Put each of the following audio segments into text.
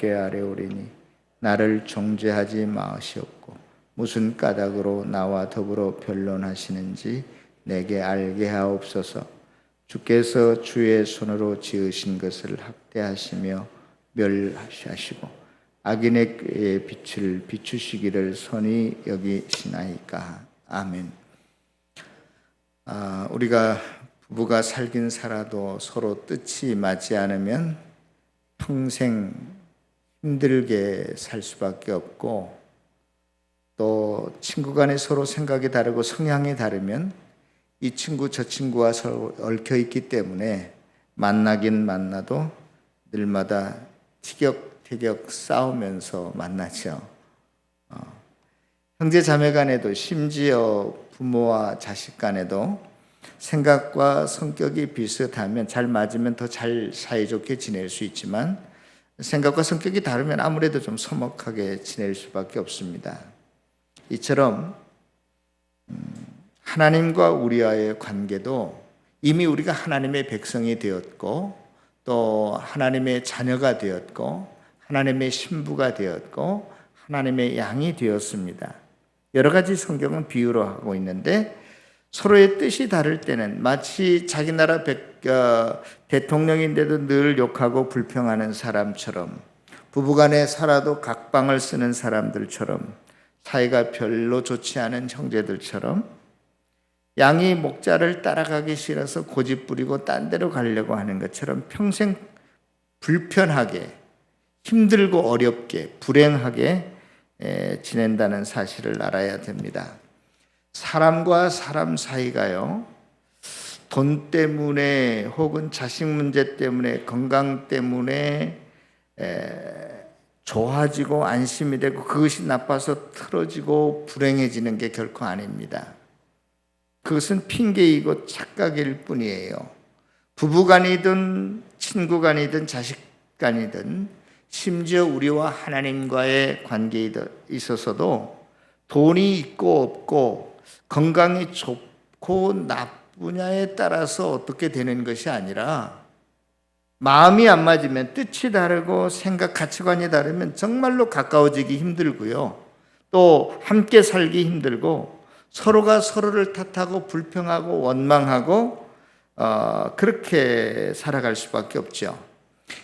하나님께 아뢰오리니 나를 정죄하지 마시옵고 무슨 까닭으로 나와 더불어 변론하시는지 내게 알게 하옵소서. 주께서 주의 손으로 지으신 것을 학대하시며 멸하시고 악인의 빛을 비추시기를 선히 여기시나이까. 아멘. 우리가 부부가 살긴 살아도 서로 뜻이 맞지 않으면 평생 힘들게 살 수밖에 없고, 또 친구 간에 서로 생각이 다르고 성향이 다르면 이 친구 저 친구와 서로 얽혀 있기 때문에 만나긴 만나도 늘마다 티격태격 싸우면서 만나죠. 형제 자매 간에도, 심지어 부모와 자식 간에도 생각과 성격이 비슷하면, 잘 맞으면 더 잘 사이좋게 지낼 수 있지만 생각과 성격이 다르면 아무래도 좀 서먹하게 지낼 수밖에 없습니다. 이처럼 하나님과 우리와의 관계도 이미 우리가 하나님의 백성이 되었고, 또 하나님의 자녀가 되었고, 하나님의 신부가 되었고, 하나님의 양이 되었습니다. 여러 가지 성경은 비유로 하고 있는데, 서로의 뜻이 다를 때는 마치 자기 나라 대통령인데도 늘 욕하고 불평하는 사람처럼, 부부간에 살아도 각방을 쓰는 사람들처럼, 사이가 별로 좋지 않은 형제들처럼, 양이 목자를 따라가기 싫어서 고집 부리고 딴 데로 가려고 하는 것처럼 평생 불편하게, 힘들고 어렵게, 불행하게 지낸다는 사실을 알아야 됩니다. 사람과 사람 사이가요, 돈 때문에 혹은 자식 문제 때문에, 건강 때문에 좋아지고 안심이 되고 그것이 나빠서 틀어지고 불행해지는 게 결코 아닙니다. 그것은 핑계이고 착각일 뿐이에요. 부부간이든 친구간이든 자식간이든, 심지어 우리와 하나님과의 관계에 있어서도 돈이 있고 없고, 건강이 좋고 나쁘냐에 따라서 어떻게 되는 것이 아니라, 마음이 안 맞으면, 뜻이 다르고 생각 가치관이 다르면 정말로 가까워지기 힘들고요, 또 함께 살기 힘들고, 서로가 서로를 탓하고 불평하고 원망하고 그렇게 살아갈 수밖에 없죠.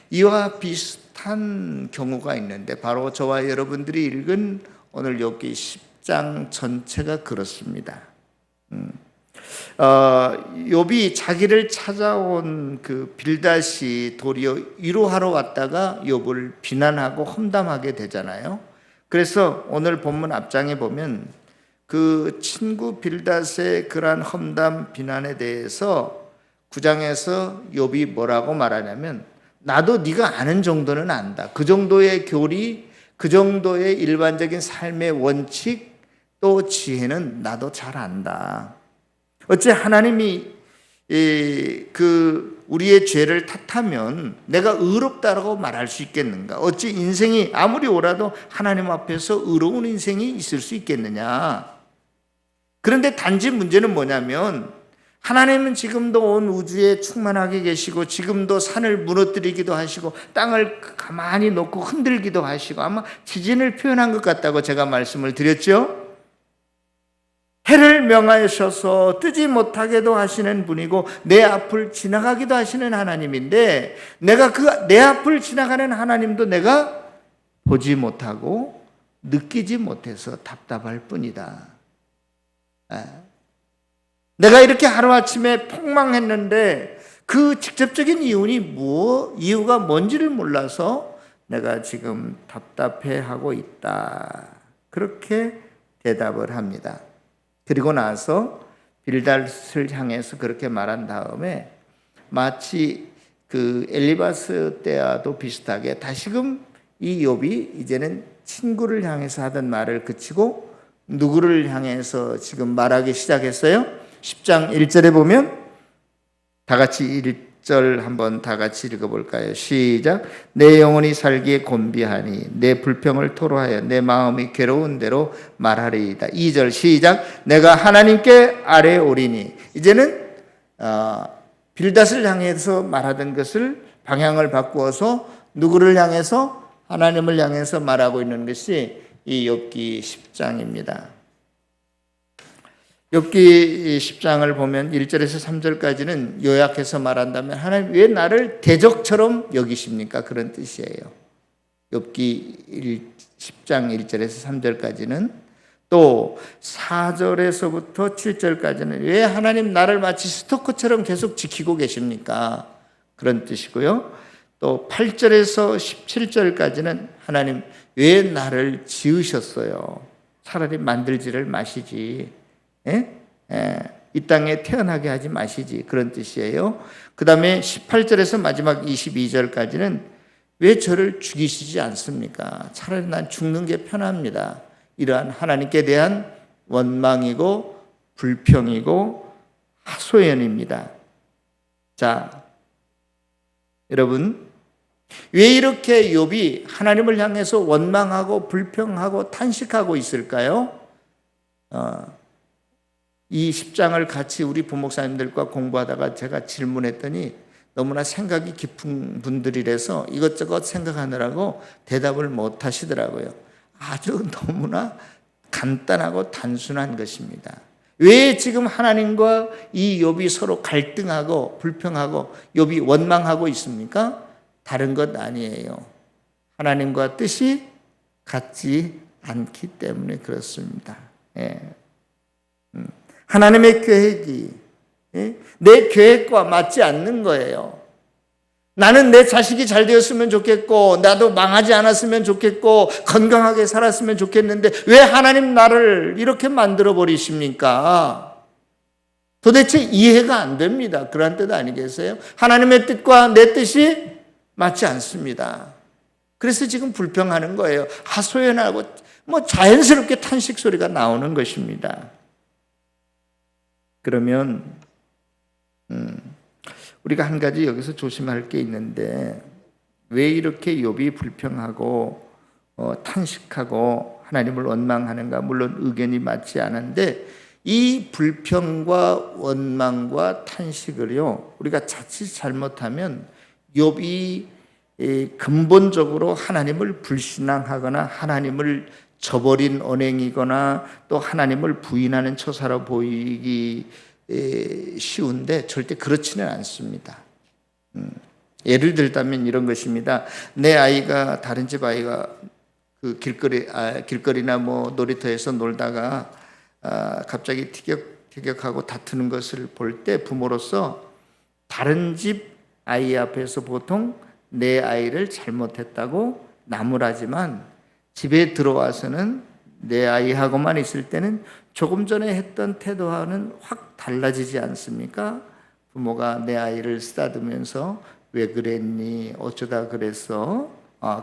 이와 비슷한 경우가 있는데, 바로 저와 여러분들이 읽은 오늘 욥기 10장 전체가 그렇습니다. 욥이 자기를 찾아온 그 빌닷이 도리어 위로하러 왔다가 욥을 비난하고 험담하게 되잖아요. 그래서 오늘 본문 앞장에 보면 그 친구 빌닷의 그러한 험담 비난에 대해서 9장에서 욥이 뭐라고 말하냐면, 나도 네가 아는 정도는 안다. 그 정도의 교리, 그 정도의 일반적인 삶의 원칙, 또 지혜는 나도 잘 안다. 어째 하나님이 우리의 죄를 탓하면 내가 의롭다라고 말할 수 있겠는가? 어찌 인생이 아무리 오라도 하나님 앞에서 의로운 인생이 있을 수 있겠느냐? 그런데 단지 문제는 뭐냐면, 하나님은 지금도 온 우주에 충만하게 계시고, 지금도 산을 무너뜨리기도 하시고, 땅을 가만히 놓고 흔들기도 하시고, 아마 지진을 표현한 것 같다고 제가 말씀을 드렸죠. 해를 명하셔서 뜨지 못하게도 하시는 분이고, 내 앞을 지나가기도 하시는 하나님인데, 내가 내 앞을 지나가는 하나님도 내가 보지 못하고 느끼지 못해서 답답할 뿐이다. 내가 이렇게 하루아침에 폭망했는데 그 직접적인 이유가 뭔지를 몰라서 내가 지금 답답해하고 있다. 그렇게 대답을 합니다. 그리고 나서 빌닷을 향해서 그렇게 말한 다음에, 마치 그 엘리바스 때와도 비슷하게 다시금 이 욥이 이제는 친구를 향해서 하던 말을 그치고 누구를 향해서 지금 말하기 시작했어요? 10장 1절에 보면, 다 같이 1절 한번 다 같이 읽어볼까요? 시작. 내 영혼이 살기에 곤비하니 내 불평을 토로하여 내 마음이 괴로운 대로 말하리이다. 2절 시작. 내가 하나님께 아뢰오리니. 이제는 빌닷을 향해서 말하던 것을 방향을 바꾸어서 누구를 향해서? 하나님을 향해서 말하고 있는 것이 이 욥기 10장입니다. 욥기 10장을 보면 1절에서 3절까지는 요약해서 말한다면 하나님 왜 나를 대적처럼 여기십니까? 그런 뜻이에요. 욥기 10장 1절에서 3절까지는, 또 4절에서부터 7절까지는 왜 하나님 나를 마치 스토커처럼 계속 지키고 계십니까? 그런 뜻이고요. 또 8절에서 17절까지는 하나님 왜 나를 지으셨어요? 차라리 만들지를 마시지, 이 땅에 태어나게 하지 마시지, 그런 뜻이에요. 그 다음에 18절에서 마지막 22절까지는 왜 저를 죽이시지 않습니까? 차라리 난 죽는 게 편합니다. 이러한 하나님께 대한 원망이고 불평이고 하소연입니다. 자, 여러분, 왜 이렇게 욥이 하나님을 향해서 원망하고 불평하고 탄식하고 있을까요? 이 10장을 같이 우리 부목사님들과 공부하다가 제가 질문했더니 너무나 생각이 깊은 분들이라서 이것저것 생각하느라고 대답을 못 하시더라고요. 아주 너무나 간단하고 단순한 것입니다. 왜 지금 하나님과 이 욥이 서로 갈등하고 불평하고 욥이 원망하고 있습니까? 다른 것 아니에요. 하나님과 뜻이 같지 않기 때문에 그렇습니다. 하나님의 계획이 내 계획과 맞지 않는 거예요. 나는 내 자식이 잘 되었으면 좋겠고 나도 망하지 않았으면 좋겠고 건강하게 살았으면 좋겠는데 왜 하나님 나를 이렇게 만들어 버리십니까? 도대체 이해가 안 됩니다. 그런 뜻 아니겠어요? 하나님의 뜻과 내 뜻이 맞지 않습니다. 그래서 지금 불평하는 거예요. 하소연하고 자연스럽게 탄식 소리가 나오는 것입니다. 그러면 우리가 한 가지 여기서 조심할 게 있는데, 왜 이렇게 욥이 불평하고 탄식하고 하나님을 원망하는가? 물론 의견이 맞지 않은데 이 불평과 원망과 탄식을요, 우리가 자칫 잘못하면 욥이 근본적으로 하나님을 불신앙하거나 하나님을 저버린 언행이거나 또 하나님을 부인하는 처사로 보이기 쉬운데 절대 그렇지는 않습니다. 예를 들자면 이런 것입니다. 내 아이가 다른 집 아이가 그 길거리나 놀이터에서 놀다가 갑자기 티격하고 다투는 것을 볼 때 부모로서 다른 집 아이 앞에서 보통 내 아이를 잘못했다고 나무라지만 집에 들어와서는 내 아이하고만 있을 때는 조금 전에 했던 태도와는 확 달라지지 않습니까? 부모가 내 아이를 쓰다듬으면서 왜 그랬니? 어쩌다 그랬어?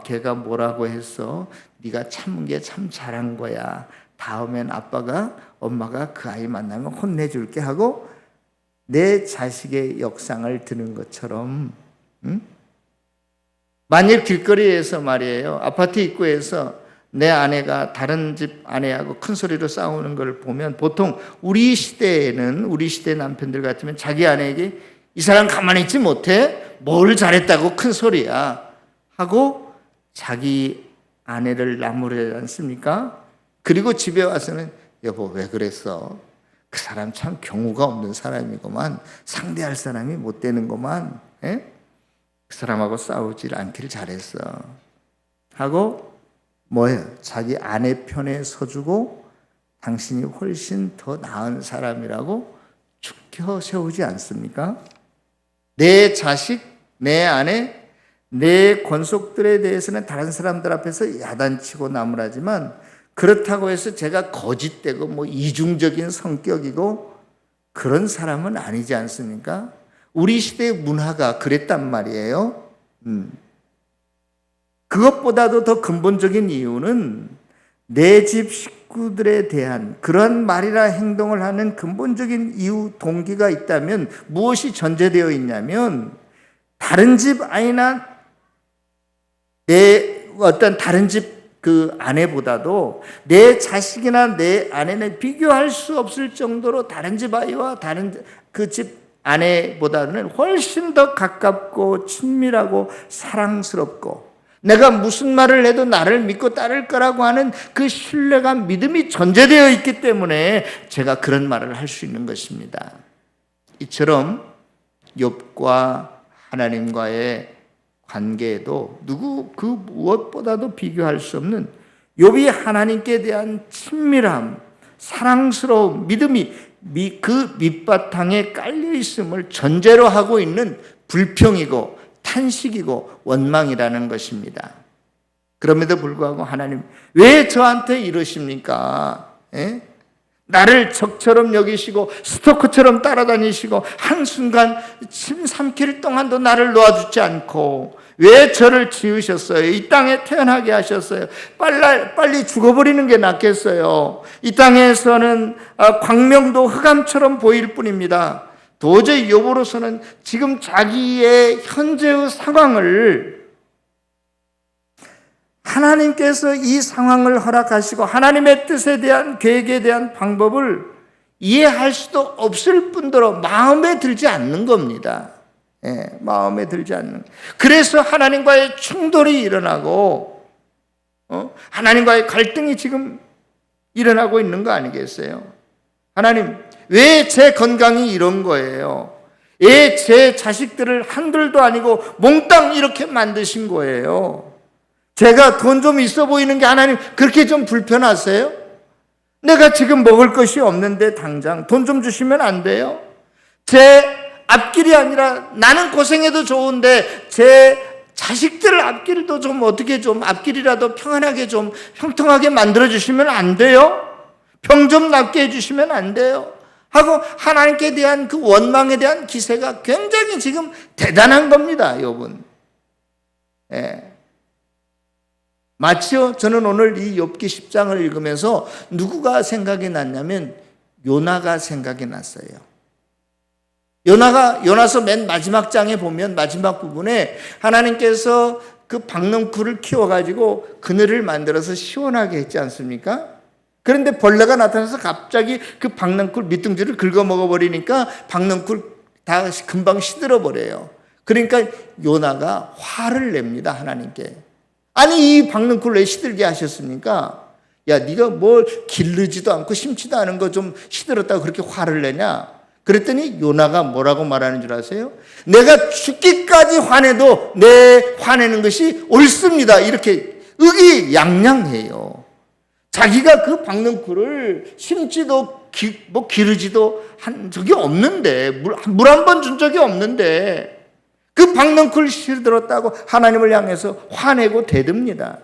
걔가 뭐라고 했어? 네가 참은 게 참 잘한 거야. 다음엔 엄마가 그 아이 만나면 혼내줄게 하고 내 자식의 역상을 드는 것처럼, 만일 길거리에서 말이에요, 아파트 입구에서 내 아내가 다른 집 아내하고 큰 소리로 싸우는 걸 보면 보통 우리 시대 남편들 같으면 자기 아내에게 이 사람 가만히 있지 못해? 뭘 잘했다고 큰 소리야 하고 자기 아내를 나무라지 않습니까? 그리고 집에 와서는 여보 왜 그랬어? 그 사람 참 경우가 없는 사람이구만. 상대할 사람이 못 되는구만. 그 사람하고 싸우질 않기를 잘했어 하고 자기 아내 편에 서주고 당신이 훨씬 더 나은 사람이라고 축켜 세우지 않습니까? 내 자식, 내 아내, 내 권속들에 대해서는 다른 사람들 앞에서 야단치고 나무라지만 그렇다고 해서 제가 거짓되고 이중적인 성격이고 그런 사람은 아니지 않습니까? 우리 시대의 문화가 그랬단 말이에요. 그것보다도 더 근본적인 이유는 내 집 식구들에 대한 그런 말이나 행동을 하는 근본적인 이유, 동기가 있다면 무엇이 전제되어 있냐면 다른 집 아이나 내 어떤 다른 집 그 아내보다도 내 자식이나 내 아내는 비교할 수 없을 정도로 다른 집 아이와 다른 그 집 아내보다는 훨씬 더 가깝고 친밀하고 사랑스럽고 내가 무슨 말을 해도 나를 믿고 따를 거라고 하는 그 신뢰감, 믿음이 전제되어 있기 때문에 제가 그런 말을 할 수 있는 것입니다. 이처럼 욥과 하나님과의 관계에도 누구 그 무엇보다도 비교할 수 없는 욥이 하나님께 대한 친밀함, 사랑스러움, 믿음이 그 밑바탕에 깔려 있음을 전제로 하고 있는 불평이고 탄식이고 원망이라는 것입니다. 그럼에도 불구하고 하나님 왜 저한테 이러십니까? 에? 나를 적처럼 여기시고 스토커처럼 따라다니시고 한순간 3킬 동안도 나를 놓아주지 않고 왜 저를 지으셨어요? 이 땅에 태어나게 하셨어요. 빨리 죽어버리는 게 낫겠어요. 이 땅에서는 광명도 흑암처럼 보일 뿐입니다. 도저히 욥으로서는 지금 자기의 현재의 상황을 하나님께서 이 상황을 허락하시고 하나님의 뜻에 대한 계획에 대한 방법을 이해할 수도 없을 뿐더러 마음에 들지 않는 겁니다. 마음에 들지 않는. 그래서 하나님과의 충돌이 일어나고 하나님과의 갈등이 지금 일어나고 있는 거 아니겠어요? 하나님, 왜 제 건강이 이런 거예요? 왜 제 자식들을 한둘도 아니고 몽땅 이렇게 만드신 거예요? 제가 돈 좀 있어 보이는 게 하나님 그렇게 좀 불편하세요? 내가 지금 먹을 것이 없는데 당장 돈 좀 주시면 안 돼요? 제 앞길이 아니라 나는 고생해도 좋은데 제 자식들 앞길도 좀 어떻게 좀 앞길이라도 평안하게 좀 형통하게 만들어 주시면 안 돼요? 병 좀 낫게 해 주시면 안 돼요? 하고 하나님께 대한 그 원망에 대한 기세가 굉장히 지금 대단한 겁니다, 욥은. 마치요, 저는 오늘 이 욥기 10장을 읽으면서 누구가 생각이 났냐면 요나가 생각이 났어요. 요나서 맨 마지막 장에 보면 마지막 부분에 하나님께서 그 박넝쿨을 키워가지고 그늘을 만들어서 시원하게 했지 않습니까? 그런데 벌레가 나타나서 갑자기 그 박넝쿨 밑둥지를 긁어먹어버리니까 박넝쿨 다 금방 시들어버려요. 그러니까 요나가 화를 냅니다, 하나님께. 아니, 이 박넝쿨 왜 시들게 하셨습니까? 야, 네가 뭘 기르지도 않고 심지도 않은 거 좀 시들었다고 그렇게 화를 내냐? 그랬더니 요나가 뭐라고 말하는 줄 아세요? 내가 죽기까지 화내도 내 화내는 것이 옳습니다. 이렇게 의기양양해요. 자기가 그 박넝쿨을 심지도 기르지도 한 적이 없는데, 물 한 번 준 적이 없는데 그 박넝쿨 시들었다고 하나님을 향해서 화내고 대듭니다.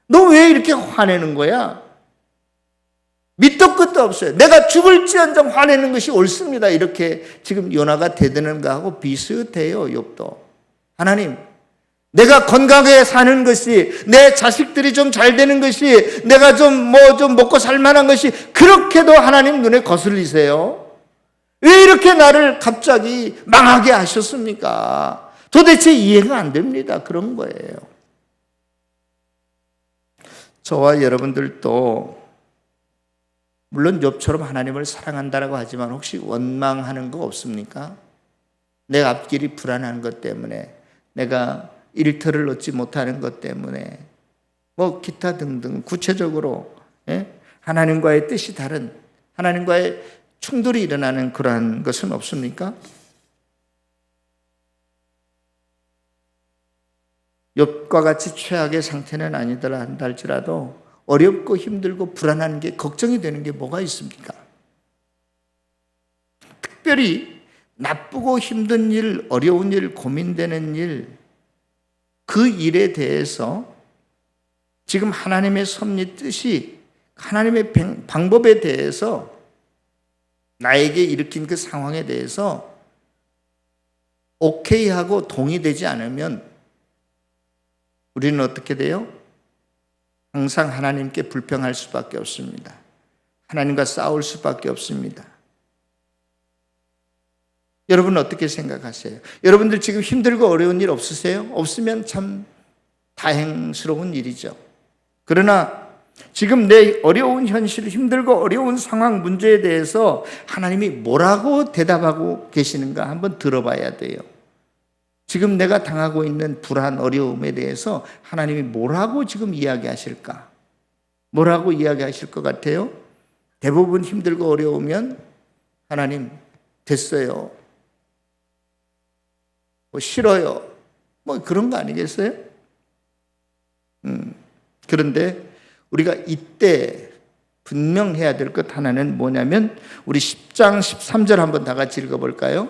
너 왜 이렇게 화내는 거야? 밑도 끝도 없어요. 내가 죽을지언정 화내는 것이 옳습니다. 이렇게 지금 요나가 대드는 거하고 비슷해요, 욥도. 하나님, 내가 건강하게 사는 것이, 내 자식들이 좀 잘 되는 것이, 내가 좀 먹고 살만한 것이 그렇게도 하나님 눈에 거슬리세요? 왜 이렇게 나를 갑자기 망하게 하셨습니까? 도대체 이해가 안 됩니다. 그런 거예요. 저와 여러분들도 물론 욥처럼 하나님을 사랑한다라고 하지만 혹시 원망하는 거 없습니까? 내 앞길이 불안한 것 때문에, 내가 일터를 얻지 못하는 것 때문에, 기타 등등 구체적으로 하나님과의 뜻이 다른, 하나님과의 충돌이 일어나는 그러한 것은 없습니까? 욥과 같이 최악의 상태는 아니더라 한다 할지라도 어렵고 힘들고 불안한 게, 걱정이 되는 게 뭐가 있습니까? 특별히 나쁘고 힘든 일, 어려운 일, 고민되는 일, 그 일에 대해서 지금 하나님의 섭리 뜻이, 하나님의 방법에 대해서, 나에게 일으킨 그 상황에 대해서 오케이 하고 동의되지 않으면 우리는 어떻게 돼요? 항상 하나님께 불평할 수밖에 없습니다. 하나님과 싸울 수밖에 없습니다. 여러분은 어떻게 생각하세요? 여러분들 지금 힘들고 어려운 일 없으세요? 없으면 참 다행스러운 일이죠. 그러나 지금 내 어려운 현실, 힘들고 어려운 상황, 문제에 대해서 하나님이 뭐라고 대답하고 계시는가 한번 들어봐야 돼요. 지금 내가 당하고 있는 불안, 어려움에 대해서 하나님이 뭐라고 지금 이야기하실까? 뭐라고 이야기하실 것 같아요? 대부분 힘들고 어려우면 하나님 됐어요. 뭐 싫어요. 뭐 그런 거 아니겠어요? 그런데 우리가 이때 분명해야 될 것 하나는 뭐냐면 우리 10장 13절 한번 다 같이 읽어볼까요?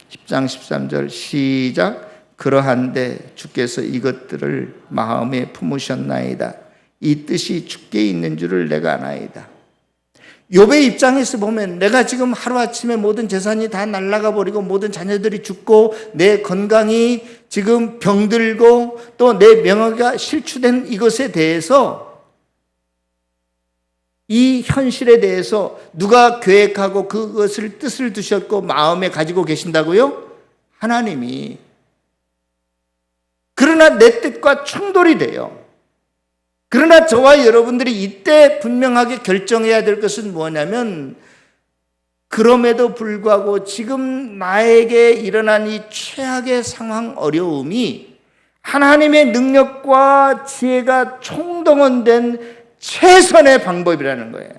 10장 13절 시작. 그러한데 주께서 이것들을 마음에 품으셨나이다. 이 뜻이 주께 있는 줄을 내가 아나이다. 욥의 입장에서 보면 내가 지금 하루아침에 모든 재산이 다 날아가 버리고 모든 자녀들이 죽고 내 건강이 지금 병들고 또 내 명예가 실추된 이것에 대해서 이 현실에 대해서 누가 계획하고 그것을 뜻을 두셨고 마음에 가지고 계신다고요? 하나님이. 그러나 내 뜻과 충돌이 돼요. 그러나 저와 여러분들이 이때 분명하게 결정해야 될 것은 뭐냐면 그럼에도 불구하고 지금 나에게 일어난 이 최악의 상황 어려움이 하나님의 능력과 지혜가 총동원된 최선의 방법이라는 거예요.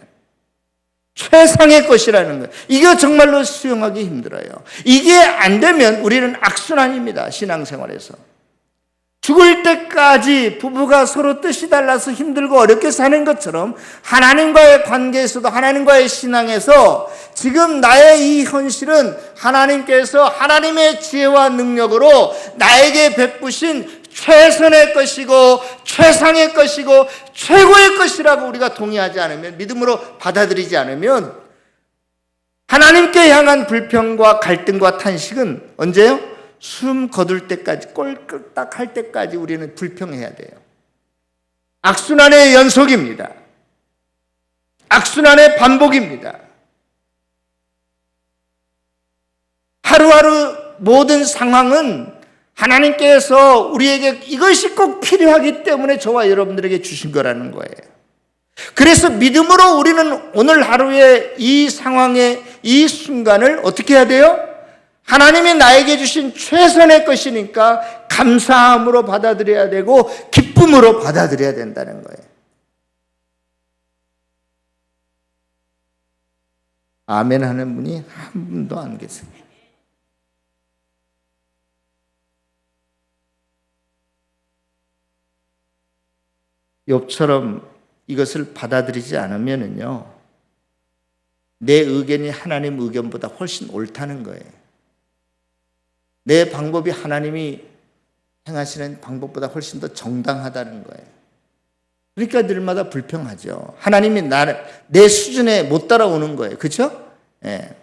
최상의 것이라는 거예요. 이거 정말로 수용하기 힘들어요. 이게 안 되면 우리는 악순환입니다. 신앙생활에서. 죽을 때까지 부부가 서로 뜻이 달라서 힘들고 어렵게 사는 것처럼 하나님과의 관계에서도 하나님과의 신앙에서 지금 나의 이 현실은 하나님께서 하나님의 지혜와 능력으로 나에게 베푸신 최선의 것이고 최상의 것이고 최고의 것이라고 우리가 동의하지 않으면, 믿음으로 받아들이지 않으면 하나님께 향한 불평과 갈등과 탄식은 언제요? 숨 거둘 때까지, 꼴깍 할 때까지 우리는 불평해야 돼요. 악순환의 연속입니다. 악순환의 반복입니다. 하루하루 모든 상황은 하나님께서 우리에게 이것이 꼭 필요하기 때문에 저와 여러분들에게 주신 거라는 거예요. 그래서 믿음으로 우리는 오늘 하루의 이 상황의 이 순간을 어떻게 해야 돼요? 하나님이 나에게 주신 최선의 것이니까 감사함으로 받아들여야 되고 기쁨으로 받아들여야 된다는 거예요. 아멘 하는 분이 한 분도 안 계세요. 욥처럼 이것을 받아들이지 않으면요, 내 의견이 하나님 의견보다 훨씬 옳다는 거예요. 내 방법이 하나님이 행하시는 방법보다 훨씬 더 정당하다는 거예요. 그러니까 늘마다 불평하죠. 하나님이 내 수준에 못 따라오는 거예요. 그렇죠? 예.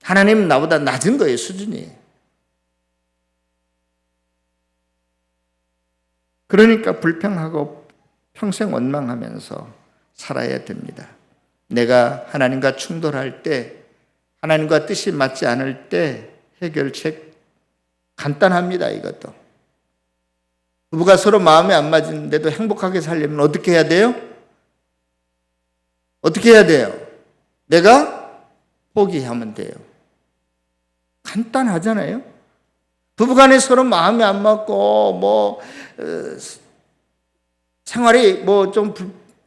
하나님은 나보다 낮은 거예요, 수준이. 그러니까 불평하고 평생 원망하면서 살아야 됩니다. 내가 하나님과 충돌할 때, 하나님과 뜻이 맞지 않을 때 해결책 간단합니다. 이것도. 부부가 서로 마음에 안 맞는데도 행복하게 살려면 어떻게 해야 돼요? 어떻게 해야 돼요? 내가 포기하면 돼요. 간단하잖아요. 부부간에 서로 마음에 안 맞고 생활이 좀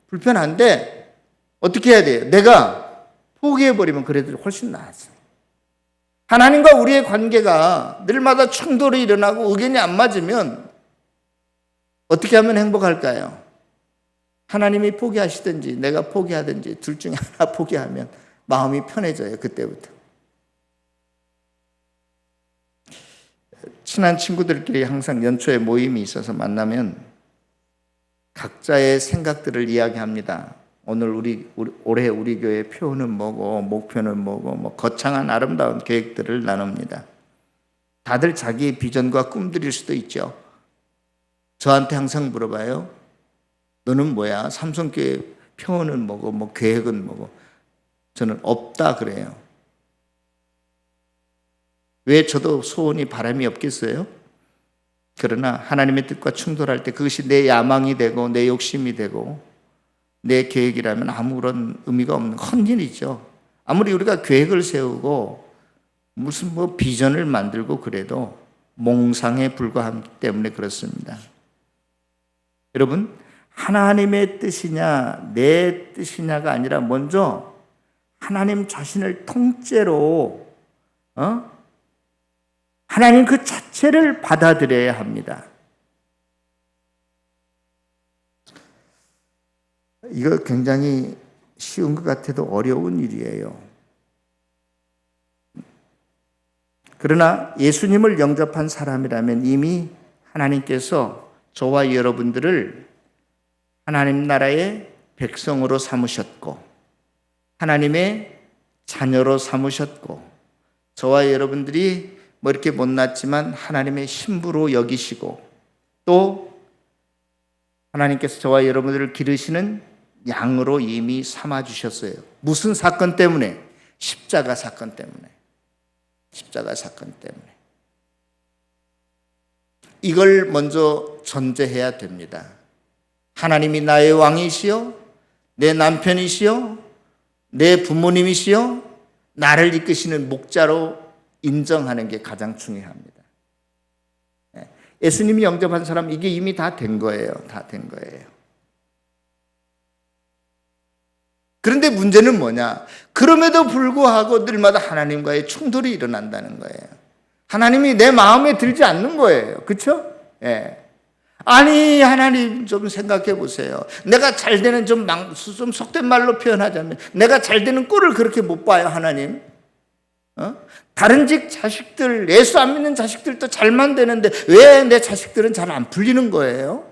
불편한데 어떻게 해야 돼요? 내가 포기해버리면 그래도 훨씬 나았어요. 하나님과 우리의 관계가 늘마다 충돌이 일어나고 의견이 안 맞으면 어떻게 하면 행복할까요? 하나님이 포기하시든지 내가 포기하든지 둘 중에 하나 포기하면 마음이 편해져요. 그때부터. 친한 친구들끼리 항상 연초에 모임이 있어서 만나면 각자의 생각들을 이야기합니다. 오늘 올해 우리 교회 표는 뭐고 목표는 뭐고 거창한 아름다운 계획들을 나눕니다. 다들 자기의 비전과 꿈들일 수도 있죠. 저한테 항상 물어봐요. 너는 뭐야? 삼성교회 표는 뭐고 계획은 뭐고. 저는 없다 그래요. 왜 저도 소원이 바람이 없겠어요? 그러나 하나님의 뜻과 충돌할 때 그것이 내 야망이 되고 내 욕심이 되고 내 계획이라면 아무런 의미가 없는 헛일이죠. 아무리 우리가 계획을 세우고 무슨 비전을 만들고 그래도 몽상에 불과하기 때문에 그렇습니다. 여러분, 하나님의 뜻이냐 내 뜻이냐가 아니라 먼저 하나님 자신을 통째로 하나님 그 자체를 받아들여야 합니다. 이거 굉장히 쉬운 것 같아도 어려운 일이에요. 그러나 예수님을 영접한 사람이라면 이미 하나님께서 저와 여러분들을 하나님 나라의 백성으로 삼으셨고 하나님의 자녀로 삼으셨고 저와 여러분들이 뭐 이렇게 못났지만 하나님의 신부로 여기시고 또 하나님께서 저와 여러분들을 기르시는 양으로 이미 삼아주셨어요. 무슨 사건 때문에? 십자가 사건 때문에. 십자가 사건 때문에. 이걸 먼저 전제해야 됩니다. 하나님이 나의 왕이시여, 내 남편이시여, 내 부모님이시여, 나를 이끄시는 목자로 인정하는 게 가장 중요합니다. 예수님이 영접한 사람 이게 이미 다 된 거예요. 다 된 거예요. 그런데 문제는 뭐냐? 그럼에도 불구하고 늘마다 하나님과의 충돌이 일어난다는 거예요. 하나님이 내 마음에 들지 않는 거예요. 그렇죠? 예. 아니 하나님 좀 생각해 보세요. 내가 잘 되는 좀 속된 말로 표현하자면 내가 잘 되는 꼴을 그렇게 못 봐요 하나님. 다른 집 자식들 예수 안 믿는 자식들도 잘만 되는데 왜 내 자식들은 잘 안 풀리는 거예요?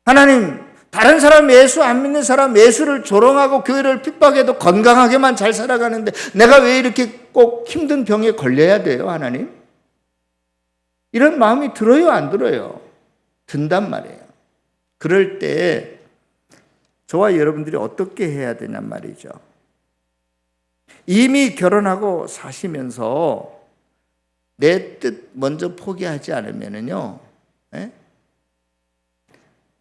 하나님 다른 사람 예수 안 믿는 사람 예수를 조롱하고 교회를 핍박해도 건강하게만 잘 살아가는데 내가 왜 이렇게 꼭 힘든 병에 걸려야 돼요 하나님? 이런 마음이 들어요 안 들어요? 든단 말이에요. 그럴 때 저와 여러분들이 어떻게 해야 되냔 말이죠. 이미 결혼하고 사시면서 내 뜻 먼저 포기하지 않으면요,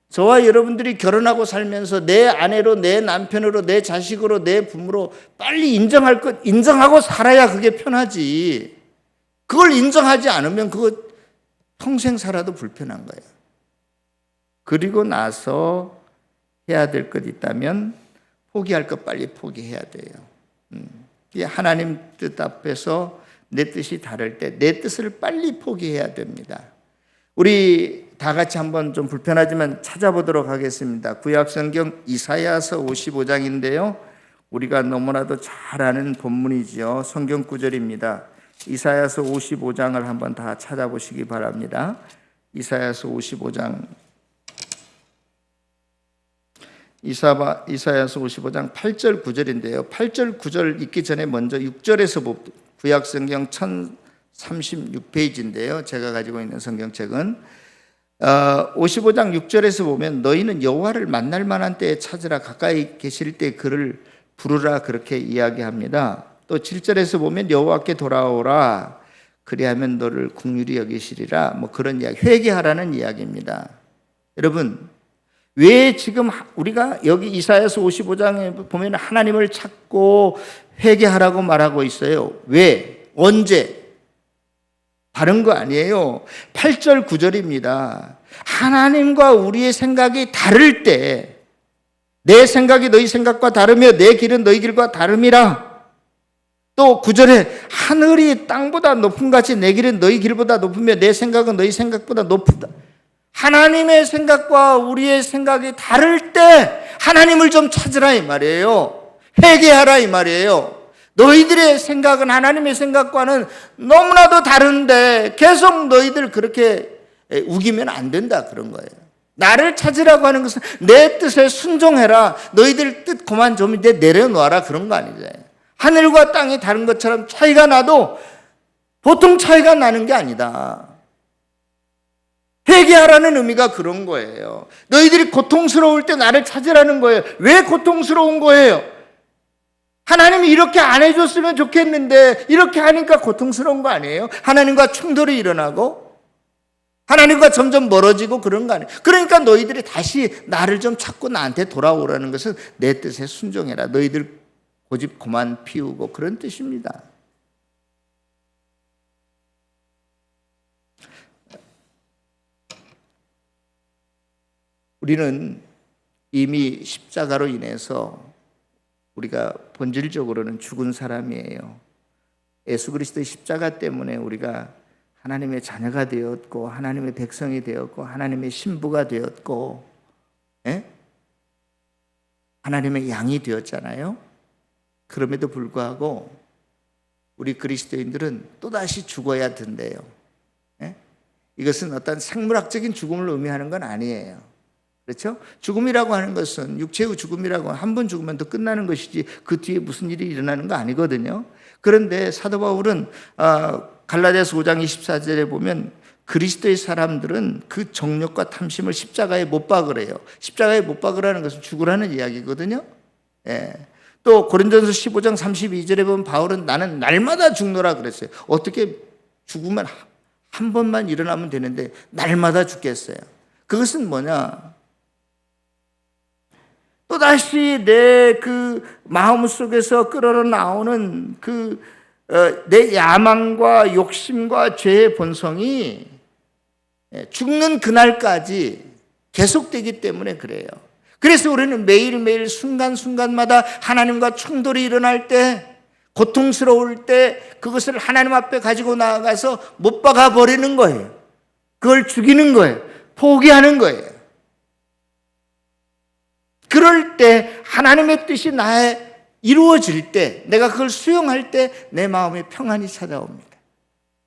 저와 여러분들이 결혼하고 살면서 내 아내로, 내 남편으로, 내 자식으로, 내 부모로 빨리 인정할 것 인정하고 살아야 그게 편하지. 그걸 인정하지 않으면 그거 평생 살아도 불편한 거예요. 그리고 나서 해야 될 것 있다면 포기할 것 빨리 포기해야 돼요. 하나님 뜻 앞에서 내 뜻이 다를 때 내 뜻을 빨리 포기해야 됩니다. 우리 다 같이 한번 좀 불편하지만 찾아보도록 하겠습니다. 구약성경 이사야서 55장인데요. 우리가 너무나도 잘 아는 본문이죠. 성경 구절입니다. 이사야서 55장을 한번 다 찾아보시기 바랍니다. 이사야서 55장 이사야서 55장 8절 9절인데요. 8절 9절 읽기 전에 먼저 6절에서 구약성경 1036페이지인데요. 제가 가지고 있는 성경책은 55장 6절에서 보면 너희는 여호와를 만날 만한 때에 찾으라 가까이 계실 때 그를 부르라 그렇게 이야기합니다. 또 7절에서 보면 여호와께 돌아오라 그리하면 너를 긍휼히 여기시리라 뭐 그런 이야기 회개하라는 이야기입니다. 여러분 왜 지금 우리가 여기 이사야서 55장에 보면 하나님을 찾고 회개하라고 말하고 있어요? 왜? 언제? 다른 거 아니에요. 8절 9절입니다. 하나님과 우리의 생각이 다를 때 내 생각이 너희 생각과 다르며 내 길은 너희 길과 다름이라. 또 9절에 하늘이 땅보다 높은 같이 내 길은 너희 길보다 높으며 내 생각은 너희 생각보다 높다. 하나님의 생각과 우리의 생각이 다를 때 하나님을 좀 찾으라 이 말이에요. 회개하라 이 말이에요. 너희들의 생각은 하나님의 생각과는 너무나도 다른데 계속 너희들 그렇게 우기면 안 된다 그런 거예요. 나를 찾으라고 하는 것은 내 뜻에 순종해라. 너희들 뜻 그만 좀 이제 내려놓아라 그런 거 아니죠. 하늘과 땅이 다른 것처럼 차이가 나도 보통 차이가 나는 게 아니다. 회개하라는 의미가 그런 거예요. 너희들이 고통스러울 때 나를 찾으라는 거예요. 왜 고통스러운 거예요? 하나님이 이렇게 안 해줬으면 좋겠는데 이렇게 하니까 고통스러운 거 아니에요? 하나님과 충돌이 일어나고 하나님과 점점 멀어지고 그런 거 아니에요? 그러니까 너희들이 다시 나를 좀 찾고 나한테 돌아오라는 것은 내 뜻에 순종해라. 너희들 고집 그만 피우고 그런 뜻입니다. 우리는 이미 십자가로 인해서 우리가 본질적으로는 죽은 사람이에요. 예수 그리스도의 십자가 때문에 우리가 하나님의 자녀가 되었고 하나님의 백성이 되었고 하나님의 신부가 되었고 하나님의 양이 되었잖아요. 그럼에도 불구하고 우리 그리스도인들은 또다시 죽어야 된대요. 이것은 어떤 생물학적인 죽음을 의미하는 건 아니에요. 그렇죠? 죽음이라고 하는 것은 육체의 죽음이라고 한 번 죽으면 또 끝나는 것이지 그 뒤에 무슨 일이 일어나는 거 아니거든요. 그런데 사도 바울은 갈라디아서 5장 24절에 보면 그리스도의 사람들은 그 정욕과 탐심을 십자가에 못 박으래요. 십자가에 못 박으라는 것은 죽으라는 이야기거든요. 또 고린도전서 15장 32절에 보면 바울은 나는 날마다 죽노라 그랬어요. 어떻게 죽으면 한 번만 일어나면 되는데 날마다 죽겠어요. 그것은 뭐냐? 또다시 내 그 마음 속에서 끓어 나오는 내 야망과 욕심과 죄의 본성이 죽는 그날까지 계속되기 때문에 그래요. 그래서 우리는 매일매일 순간순간마다 하나님과 충돌이 일어날 때, 고통스러울 때 그것을 하나님 앞에 가지고 나아가서 못 박아 버리는 거예요. 그걸 죽이는 거예요. 포기하는 거예요. 그럴 때 하나님의 뜻이 나에 이루어질 때, 내가 그걸 수용할 때 내 마음에 평안이 찾아옵니다.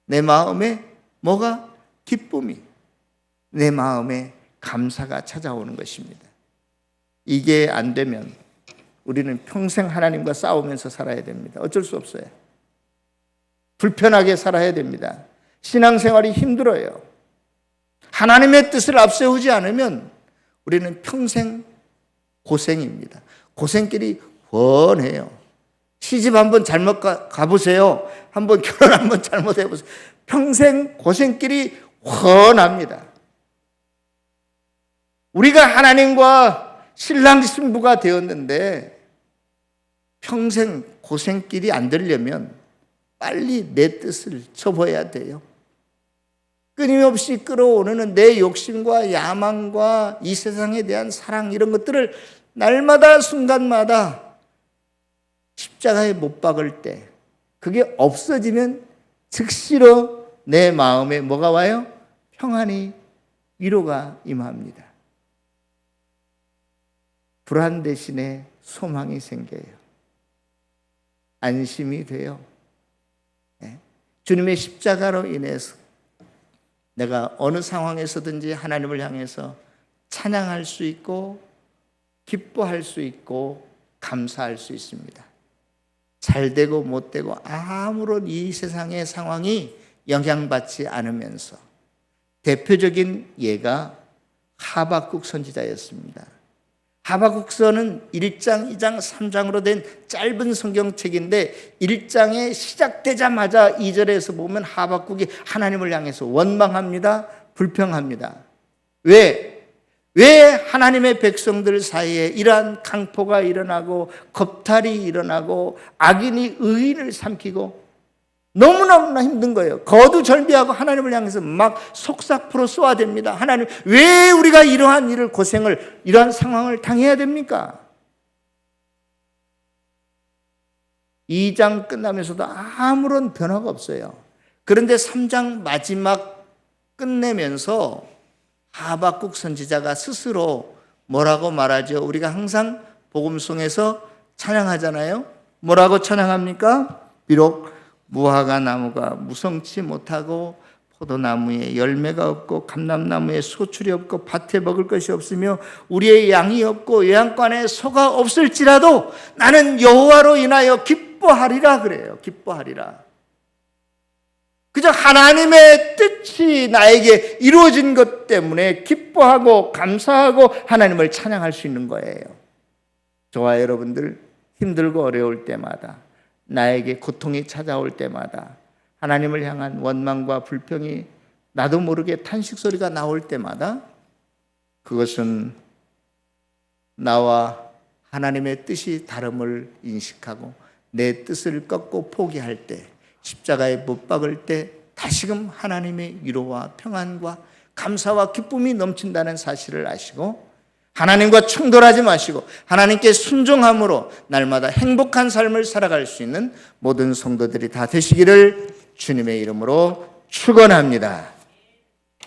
내 마음에 뭐가? 기쁨이, 내 마음에 감사가 찾아오는 것입니다. 이게 안 되면 우리는 평생 하나님과 싸우면서 살아야 됩니다. 어쩔 수 없어요. 불편하게 살아야 됩니다. 신앙생활이 힘들어요. 하나님의 뜻을 앞세우지 않으면 우리는 평생 고생입니다. 고생길이 훤해요. 시집 한번 잘못 가보세요. 한번 결혼 한번 잘못해보세요. 평생 고생길이 훤합니다. 우리가 하나님과 신랑 신부가 되었는데 평생 고생길이 안 되려면 빨리 내 뜻을 접어야 돼요. 끊임없이 끌어오르는 내 욕심과 야망과 이 세상에 대한 사랑, 이런 것들을 날마다 순간마다 십자가에 못 박을 때, 그게 없어지면 즉시로 내 마음에 뭐가 와요? 평안이, 위로가 임합니다. 불안 대신에 소망이 생겨요. 안심이 돼요. 주님의 십자가로 인해서 내가 어느 상황에서든지 하나님을 향해서 찬양할 수 있고 기뻐할 수 있고 감사할 수 있습니다. 잘 되고 못 되고 아무런 이 세상의 상황이 영향받지 않으면서, 대표적인 예가 하박국 선지자였습니다. 하박국서는 1장, 2장, 3장으로 된 짧은 성경책인데 1장에 시작되자마자 2절에서 보면 하박국이 하나님을 향해서 원망합니다. 불평합니다. 왜 하나님의 백성들 사이에 이러한 강포가 일어나고 겁탈이 일어나고 악인이 의인을 삼키고 너무너무나 힘든 거예요. 거두절미하고 하나님을 향해서 막 속삭풀어 쏘아댑니다. 하나님, 왜 우리가 이러한 일을, 고생을, 이러한 상황을 당해야 됩니까? 2장 끝나면서도 아무런 변화가 없어요. 그런데 3장 마지막 끝내면서 하박국 선지자가 스스로 뭐라고 말하죠? 우리가 항상 복음송에서 찬양하잖아요. 뭐라고 찬양합니까? 비록 무화과 나무가 무성치 못하고 포도나무에 열매가 없고 감람나무에 소출이 없고 밭에 먹을 것이 없으며 우리의 양이 없고 요양관에 소가 없을지라도 나는 여호와로 인하여 기뻐하리라 그래요. 기뻐하리라. 그저 하나님의 뜻이 나에게 이루어진 것 때문에 기뻐하고 감사하고 하나님을 찬양할 수 있는 거예요. 저와 여러분들 힘들고 어려울 때마다, 나에게 고통이 찾아올 때마다, 하나님을 향한 원망과 불평이 나도 모르게 탄식 소리가 나올 때마다, 그것은 나와 하나님의 뜻이 다름을 인식하고 내 뜻을 꺾고 포기할 때, 십자가에 못 박을 때 다시금 하나님의 위로와 평안과 감사와 기쁨이 넘친다는 사실을 아시고 하나님과 충돌하지 마시고 하나님께 순종함으로 날마다 행복한 삶을 살아갈 수 있는 모든 성도들이 다 되시기를 주님의 이름으로 축원합니다.